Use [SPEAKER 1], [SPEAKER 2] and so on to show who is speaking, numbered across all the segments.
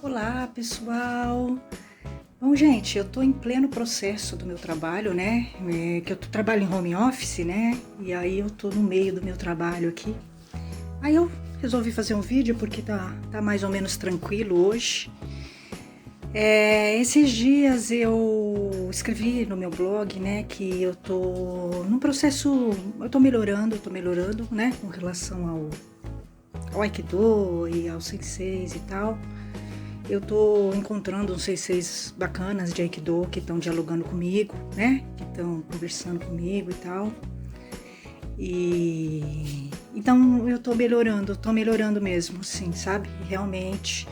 [SPEAKER 1] Olá, pessoal! Bom, gente, eu tô em pleno processo do meu trabalho, né? Que eu trabalho em home office, né? E aí eu tô no meio do meu trabalho aqui. Aí eu resolvi fazer um vídeo porque tá mais ou menos tranquilo hoje. Esses dias eu escrevi no meu blog, né, que eu tô num processo, eu tô melhorando, né, com relação ao Aikido e aos senseis e tal. Eu tô encontrando uns senseis bacanas de Aikido que estão dialogando comigo, né, que estão conversando comigo e tal. E então eu tô melhorando mesmo, assim, sabe? Realmente.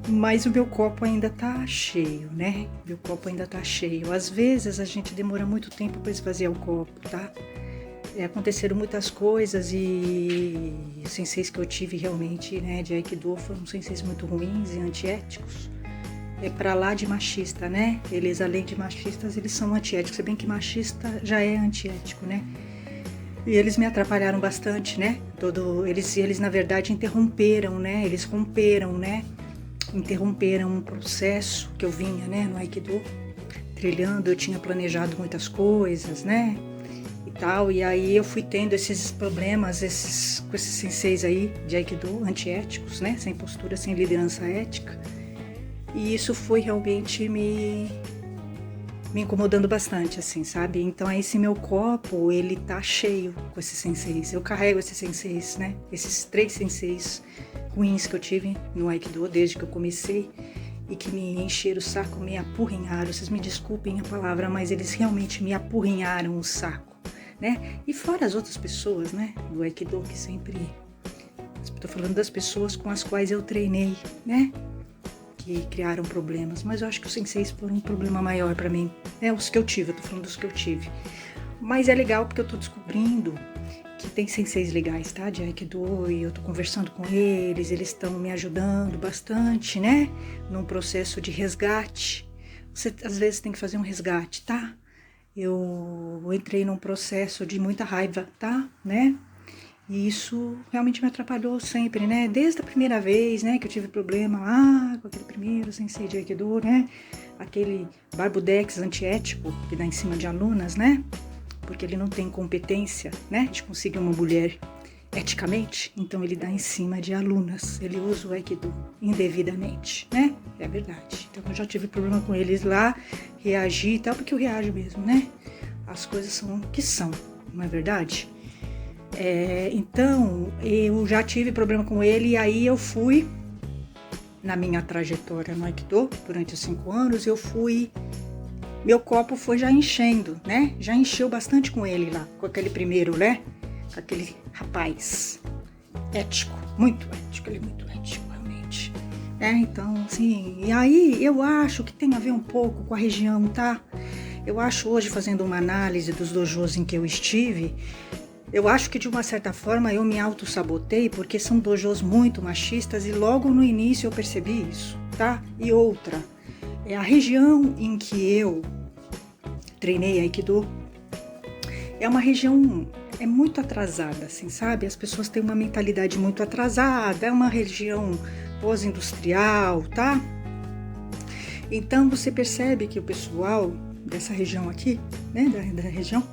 [SPEAKER 1] Mas o meu copo ainda tá cheio, né? Meu copo ainda tá cheio. Às vezes a gente demora muito tempo para esvaziar o copo, tá? Aconteceram muitas coisas e os senseis que eu tive realmente, né, de Aikido foram senseis muito ruins e antiéticos. É pra lá de machista, né? Eles, além de machistas, eles são antiéticos. Se bem que machista já é antiético, né? E eles me atrapalharam bastante, né? Eles na verdade interromperam, né? Eles romperam, né? Interromperam um processo que eu vinha, né, no Aikido, trilhando. Eu tinha planejado muitas coisas, né, e tal, e aí eu fui tendo esses problemas com esses senseis aí de Aikido, antiéticos, né, sem postura, sem liderança ética, e isso foi realmente me incomodando bastante, assim, sabe? Então aí esse meu copo, ele tá cheio com esses senseis, eu carrego esses senseis, né, esses 3 senseis ruins que eu tive no Aikido desde que eu comecei e que me encheram o saco, me apurrinharam. Vocês me desculpem a palavra, mas eles realmente me apurrinharam o saco, né? E fora as outras pessoas, né, do Aikido que sempre... Estou falando das pessoas com as quais eu treinei, né, que criaram problemas, mas eu acho que os senseis foram um problema maior para mim, né, os que eu tive, eu tô falando dos que eu tive. Mas é legal porque eu tô descobrindo que tem senseis legais, tá, de Aikido, e eu tô conversando com eles estão me ajudando bastante, né, num processo de resgate. Você às vezes tem que fazer um resgate, tá? Eu entrei num processo de muita raiva, tá, né, e isso realmente me atrapalhou sempre, né, desde a primeira vez, né, que eu tive problema lá com aquele primeiro sensei de Aikido, né, aquele barbudex antiético que dá em cima de alunas, né, porque ele não tem competência, né, de conseguir uma mulher eticamente, então ele dá em cima de alunas, ele usa o Aikido indevidamente, né, é verdade. Então eu já tive problema com eles lá, reagi e tal, porque eu reajo mesmo, né, as coisas são o que são, não é verdade? Então eu já tive problema com ele e aí eu fui, na minha trajetória no Aikido, durante os 5 anos, meu copo foi já enchendo, né? Já encheu bastante com ele lá, com aquele primeiro, né? Com aquele rapaz ético, muito ético, ele é muito ético, realmente. Então, assim, e aí eu acho que tem a ver um pouco com a região, tá? Eu acho hoje, fazendo uma análise dos dojos em que eu estive, eu acho que de uma certa forma eu me auto-sabotei, porque são dojos muito machistas e logo no início eu percebi isso, tá? E outra, a região em que eu treinei Aikido é uma região muito atrasada, assim, sabe? As pessoas têm uma mentalidade muito atrasada, é uma região pós-industrial, tá? Então você percebe que o pessoal dessa região aqui, né, da região,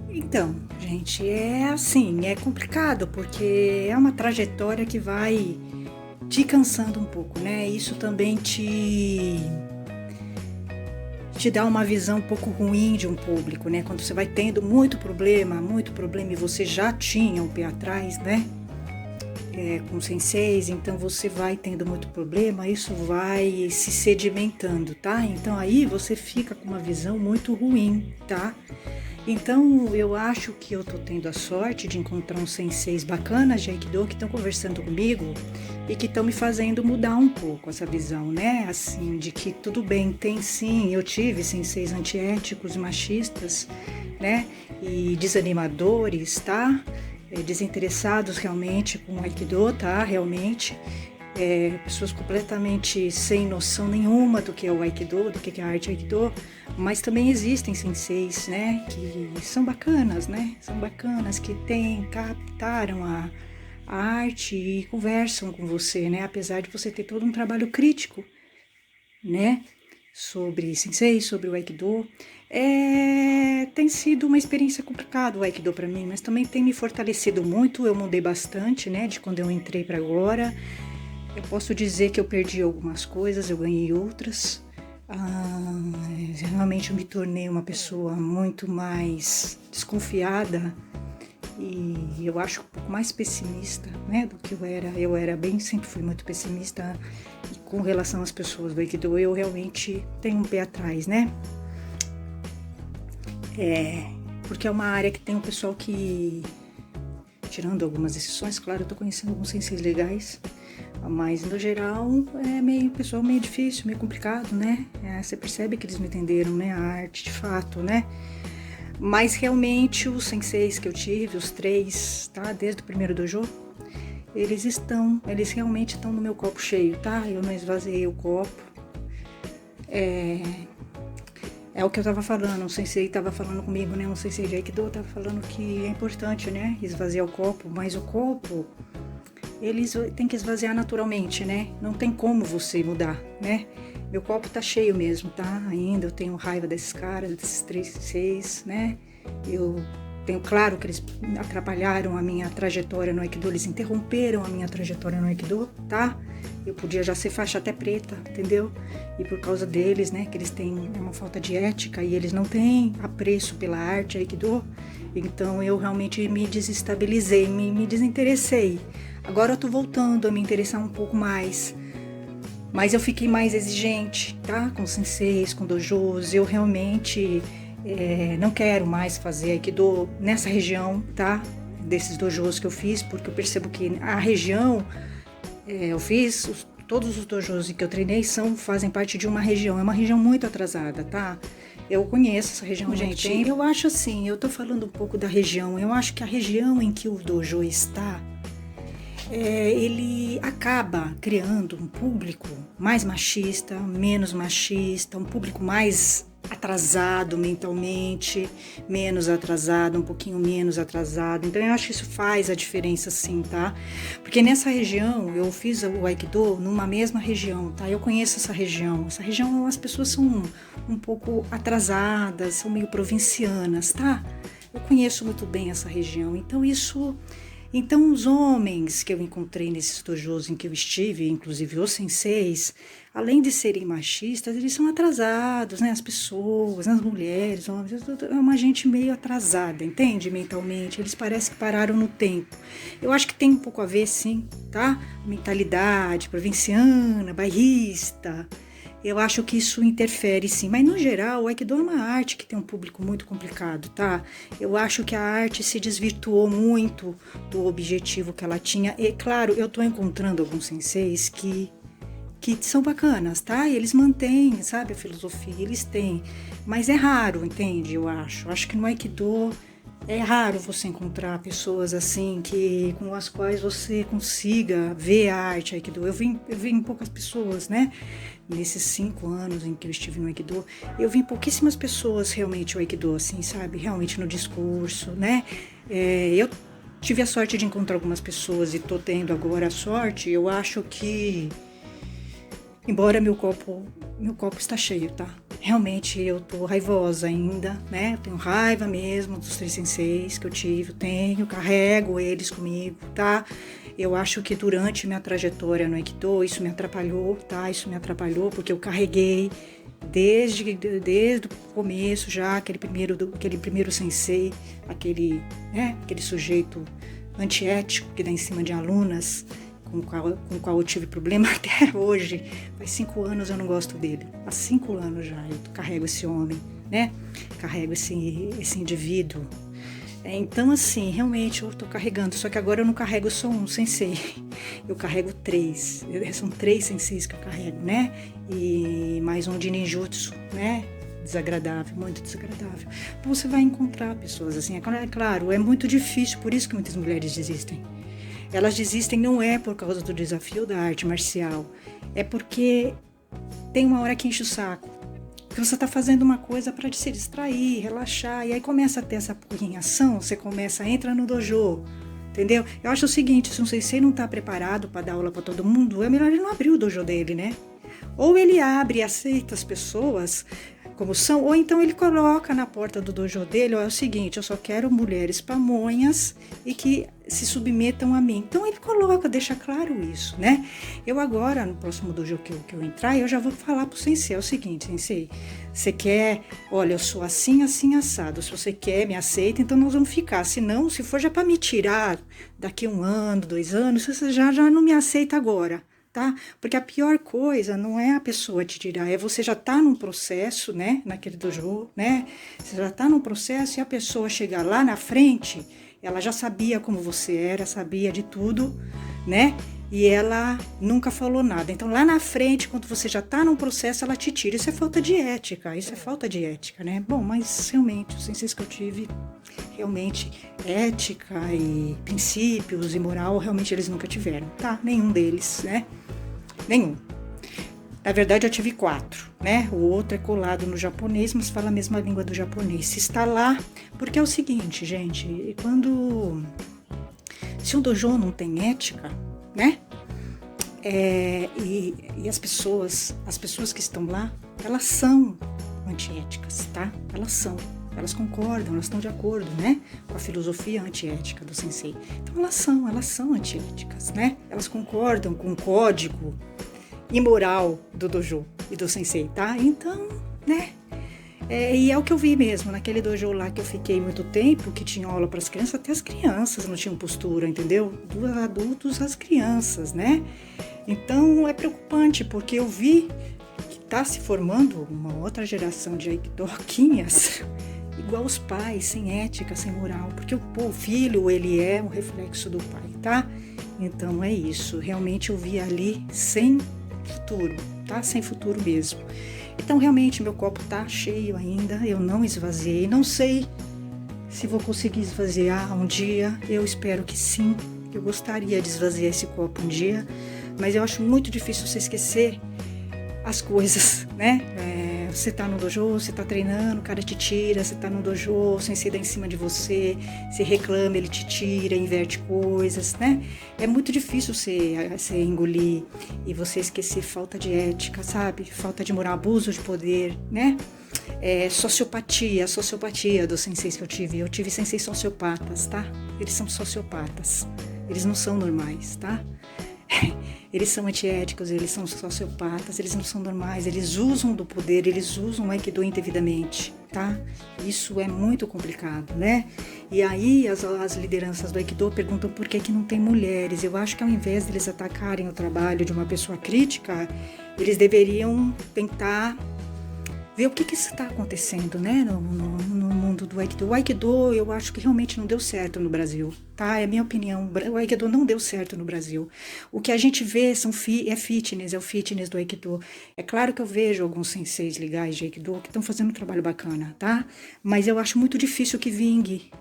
[SPEAKER 1] então, gente, é assim, é complicado, porque é uma trajetória que vai te cansando um pouco, né? Isso também te dá uma visão um pouco ruim de um público, né? Quando você vai tendo muito problema e você já tinha um pé atrás, né? Com senseis, então você vai tendo muito problema, isso vai se sedimentando, tá? Então aí você fica com uma visão muito ruim, tá? Então eu acho que eu tô tendo a sorte de encontrar uns senseis bacanas de Aikido que estão conversando comigo e que estão me fazendo mudar um pouco essa visão, né? Assim, de que tudo bem, tem sim, eu tive senseis antiéticos, machistas, né? E desanimadores, tá? Desinteressados realmente com o Aikido, tá? Realmente. pessoas completamente sem noção nenhuma do que é o Aikido, do que é a arte Aikido, mas também existem senseis, né, que são bacanas, né, são bacanas, que captaram a arte e conversam com você, né, apesar de você ter todo um trabalho crítico, né, sobre sensei, sobre o Aikido. Tem sido uma experiência complicada o Aikido para mim, mas também tem me fortalecido muito. Eu mudei bastante, né, de quando eu entrei para agora. Eu posso dizer que eu perdi algumas coisas, eu ganhei outras. Realmente eu me tornei uma pessoa muito mais desconfiada e eu acho um pouco mais pessimista, né, do que eu era. Eu era sempre fui muito pessimista, e com relação às pessoas do Aikido eu realmente tenho um pé atrás, né? Porque é uma área que tem um pessoal que, tirando algumas exceções, claro, eu tô conhecendo alguns senseis legais, mas no geral pessoal meio difícil, meio complicado, né? Você percebe que eles não entenderam, né, a arte de fato, né? Mas realmente os senseis que eu tive, os 3, tá? Desde o primeiro dojo, eles realmente estão no meu copo cheio, tá? Eu não esvaziei o copo. É o que eu tava falando, o sensei tava falando comigo, né? Um sensei de Aikido tava falando que é importante, né? Esvaziar o copo, mas o copo, eles têm que esvaziar naturalmente, né? Não tem como você mudar, né? Meu copo tá cheio mesmo, tá? Ainda eu tenho raiva desses caras, desses 3 senseis, né? Eu tenho claro que eles atrapalharam a minha trajetória no Aikido, eles interromperam a minha trajetória no Aikido, tá? Eu podia já ser faixa até preta, entendeu? E por causa deles, né, que eles têm uma falta de ética e eles não têm apreço pela arte Aikido, então eu realmente me desestabilizei, me desinteressei. Agora eu tô voltando a me interessar um pouco mais, mas eu fiquei mais exigente, tá? Com senseis, com dojos, eu realmente não quero mais fazer Aikido nessa região, tá? Desses dojos que eu fiz, porque eu percebo que a região, eu fiz, todos os dojos que eu treinei fazem parte de uma região, é uma região muito atrasada, tá? Eu conheço essa região, gente. Eu acho assim, eu tô falando um pouco da região, eu acho que a região em que o dojo está, ele acaba criando um público mais machista, menos machista, um público mais atrasado mentalmente, menos atrasado, um pouquinho menos atrasado. Então eu acho que isso faz a diferença sim, tá? Porque nessa região, eu fiz o Aikido numa mesma região, tá? Eu conheço essa região. Essa região, as pessoas são um pouco atrasadas, são meio provincianas, tá? Eu conheço muito bem essa região. Então os homens que eu encontrei nesses dojos em que eu estive, inclusive os senseis, além de serem machistas, eles são atrasados, né? As pessoas, as mulheres, homens, é uma gente meio atrasada, entende? Mentalmente, eles parecem que pararam no tempo. Eu acho que tem um pouco a ver, sim, tá? Mentalidade provinciana, bairrista. Eu acho que isso interfere sim, mas no geral o Aikido é uma arte que tem um público muito complicado, tá? Eu acho que a arte se desvirtuou muito do objetivo que ela tinha. E claro, eu tô encontrando alguns senseis que são bacanas, tá? E eles mantêm, sabe, a filosofia, eles têm. Mas é raro, entende? Eu acho. Acho que no Aikido é raro você encontrar pessoas assim, com as quais você consiga ver a arte Aikido. Eu vi em poucas pessoas, né? Nesses 5 anos em que eu estive no Aikido, eu vi pouquíssimas pessoas realmente o Aikido, assim, sabe? Realmente no discurso, né? Eu tive a sorte de encontrar algumas pessoas e tô tendo agora a sorte. Eu acho que, embora meu copo está cheio, tá? Realmente eu tô raivosa ainda, né? Eu tenho raiva mesmo dos 3 senseis que eu tive, carrego eles comigo, tá? Eu acho que durante minha trajetória no Aikido, isso me atrapalhou, tá? Isso me atrapalhou porque eu carreguei desde o começo já, aquele primeiro sensei, aquele sujeito antiético que dá em cima de alunas, com o qual eu tive problema até hoje. Faz 5 anos eu não gosto dele. Há 5 anos já eu carrego esse homem, né? Carrego esse indivíduo. Então, assim, realmente eu tô carregando. Só que agora eu não carrego só um sensei. Eu carrego 3. São 3 senseis que eu carrego, né? E mais um de ninjutsu, né? Desagradável, muito desagradável. Você vai encontrar pessoas assim. É claro, é muito difícil, por isso que muitas mulheres desistem. Elas desistem não é por causa do desafio da arte marcial, é porque tem uma hora que enche o saco. Que você está fazendo uma coisa para se distrair, relaxar, e aí começa a ter essa ação, você entra no dojo, entendeu? Eu acho o seguinte, se um sensei não está preparado para dar aula para todo mundo, é melhor ele não abrir o dojo dele, né? Ou ele abre e aceita as pessoas como são, ou então ele coloca na porta do dojo dele, ó, é o seguinte, eu só quero mulheres pamonhas e que se submetam a mim. Então ele coloca, deixa claro isso, né? Eu agora, no próximo dojo que eu entrar, eu já vou falar pro sensei, é o seguinte, sensei, você quer, olha, eu sou assim, assim, assado, se você quer, me aceita, então nós vamos ficar, senão, se for já para me tirar daqui 1 ano, 2 anos, você já não me aceita agora. Tá? Porque a pior coisa não é a pessoa te tirar, é você já tá num processo, né, naquele dojo, né, você já tá num processo e a pessoa chegar lá na frente, ela já sabia como você era, sabia de tudo, né, e ela nunca falou nada. Então lá na frente, quando você já tá num processo, ela te tira. Isso é falta de ética, né? Bom, mas realmente, os senseis que eu tive, realmente, ética e princípios e moral, realmente eles nunca tiveram, tá? Nenhum deles, né? Nenhum. Na verdade, eu tive 4, né? O outro é colado no japonês, mas fala a mesma língua do japonês. Se está lá, porque é o seguinte, gente, se um dojo não tem ética, né? E as pessoas que estão lá, elas são antiéticas, tá? Elas concordam, elas estão de acordo, né? Com a filosofia antiética do sensei. Então elas são antiéticas, né? Elas concordam com o código imoral do dojo e do sensei, tá? Então, né? E é o que eu vi mesmo, naquele dojo lá que eu fiquei muito tempo, que tinha aula para as crianças, até as crianças não tinham postura, entendeu? Dos adultos às crianças, né? Então é preocupante, porque eu vi que está se formando uma outra geração de aikidoquinhas, igual os pais, sem ética, sem moral, porque o filho, ele é um reflexo do pai, tá? Então é isso, realmente eu vi ali sem futuro, tá? Sem futuro mesmo. Então realmente meu copo tá cheio ainda, eu não esvaziei, não sei se vou conseguir esvaziar um dia, eu espero que sim, eu gostaria de esvaziar esse copo um dia, mas eu acho muito difícil você esquecer as coisas, né? Você tá no dojo, você tá treinando, o cara te tira, você tá no dojo, o sensei dá em cima de você, você reclama, ele te tira, inverte coisas, né? É muito difícil você engolir e você esquecer falta de ética, sabe? Falta de moral, abuso de poder, né? Sociopatia dos senseis que eu tive senseis sociopatas, tá? Eles são sociopatas, eles não são normais, tá? Eles são antiéticos, eles são sociopatas, eles não são normais, eles usam do poder, eles usam o Aikido indevidamente, tá? Isso é muito complicado, né? E aí as lideranças do Aikido perguntam por que não tem mulheres. Eu acho que ao invés deles atacarem o trabalho de uma pessoa crítica, eles deveriam tentar ver o que está acontecendo, né, no mundo do Aikido. O Aikido, eu acho que realmente não deu certo no Brasil, tá? É a minha opinião. O Aikido não deu certo no Brasil. O que a gente vê é fitness, é o fitness do Aikido. É claro que eu vejo alguns senseis legais de Aikido que estão fazendo um trabalho bacana, tá? Mas eu acho muito difícil que vingue.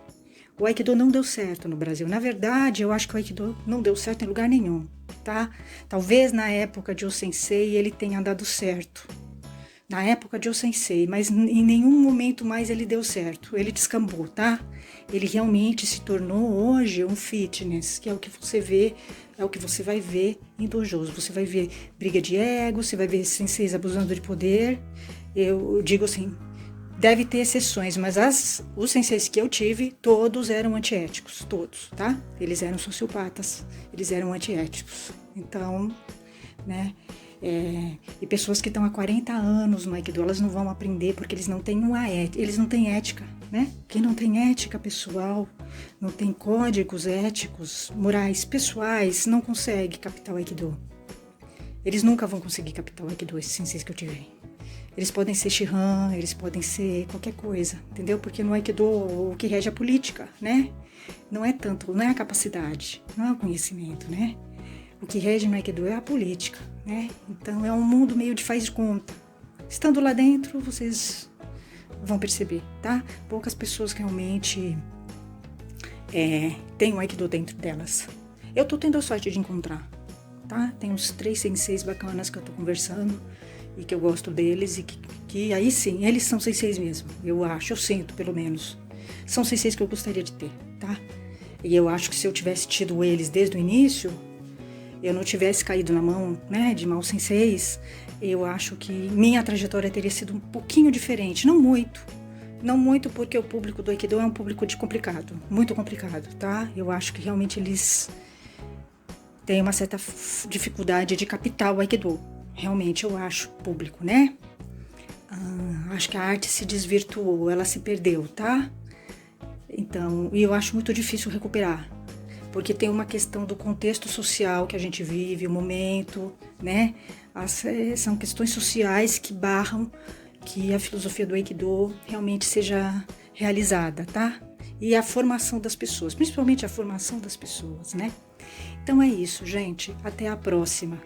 [SPEAKER 1] O Aikido não deu certo no Brasil. Na verdade, eu acho que o Aikido não deu certo em lugar nenhum, tá? Talvez na época de O-sensei ele tenha dado certo. Na época de O-sensei, mas em nenhum momento mais ele deu certo. Ele descambou, tá? Ele realmente se tornou hoje um fitness, que é o que você vê, é o que você vai ver em dojos. Você vai ver briga de ego, você vai ver senseis abusando de poder. Eu digo assim, deve ter exceções, mas os senseis que eu tive, todos eram antiéticos, todos, tá? Eles eram sociopatas, eles eram antiéticos. Então, né? E pessoas que estão há 40 anos no Aikido, elas não vão aprender porque eles não têm eles não têm ética, né? Quem não tem ética pessoal, não tem códigos éticos, morais pessoais, não consegue captar o Aikido. Eles nunca vão conseguir captar o Aikido, esses senseis que eu tive. Eles podem ser Shihan, eles podem ser qualquer coisa, entendeu? Porque no Aikido o que rege é a política, né? Não é a capacidade, não é o conhecimento, né? O que rege no Aikido é a política, né? Então é um mundo meio de faz de conta. Estando lá dentro, vocês vão perceber, tá? Poucas pessoas realmente têm o Aikido dentro delas. Eu tô tendo a sorte de encontrar, tá? Tem uns 3 senseis bacanas que eu tô conversando e que eu gosto deles e que aí sim, eles são senseis mesmo, eu acho, eu sinto pelo menos. São senseis que eu gostaria de ter, tá? E eu acho que se eu tivesse tido eles desde o início, eu não tivesse caído na mão, né, de maus senseis, eu acho que minha trajetória teria sido um pouquinho diferente, não muito. Não muito, porque o público do Aikido é um público complicado, muito complicado, tá? Eu acho que realmente eles têm uma certa dificuldade de captar o Aikido. Realmente, eu acho, público, né? Acho que a arte se desvirtuou, ela se perdeu, tá? Então, e eu acho muito difícil recuperar, porque tem uma questão do contexto social que a gente vive, o momento, né? São questões sociais que barram que a filosofia do Aikido realmente seja realizada, tá? E a formação das pessoas, principalmente a formação das pessoas, né? Então é isso, gente. Até a próxima.